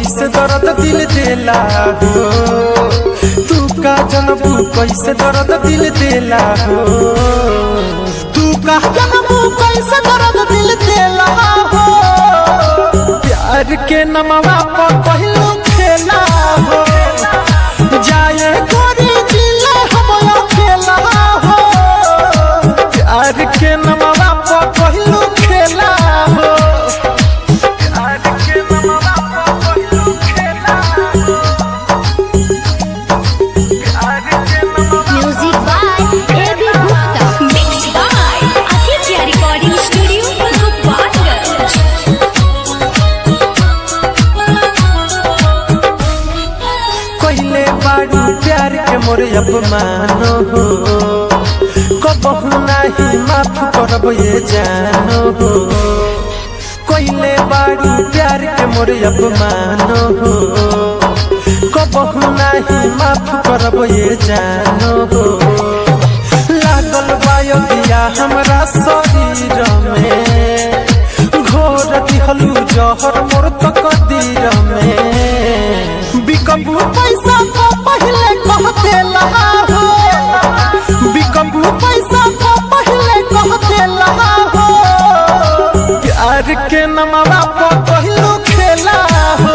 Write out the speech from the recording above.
कैसे दर्द दिल देला हो, तू का जनबू कैसे दर्द दिल देला हो, तू का जनबू कैसे दर्द दिल देला हो। प्यार के नमवा पर कहलू खेला हो, जाए गोरी जिले हम अकेला हो। प्यार के नमवा पर कहलू खेला हो, प्यार के नमवा पर कहलू खेला हो, प्यार के नमवा। Music by A.B. Gupta. Mixed by Aditya Recording Studio, Gopalganj. कहले बारू प्यार के मोरे अपमानो हो, कबहू नहीं माफ करब ये जानो हो। कहले बारू प्यार के मोरे अपमानो हो, कबहू नहीं माफ करब ये जानो हो। लागल बायो दिया हमरा शरीर में, घोर दिहलू जहर मोर तकदीर में। बिकबू पैसा को पहले कह देला हो, बिकबू पैसा को पहले कह देला हो। प्यार के नमवा पर कहलू खेला हो,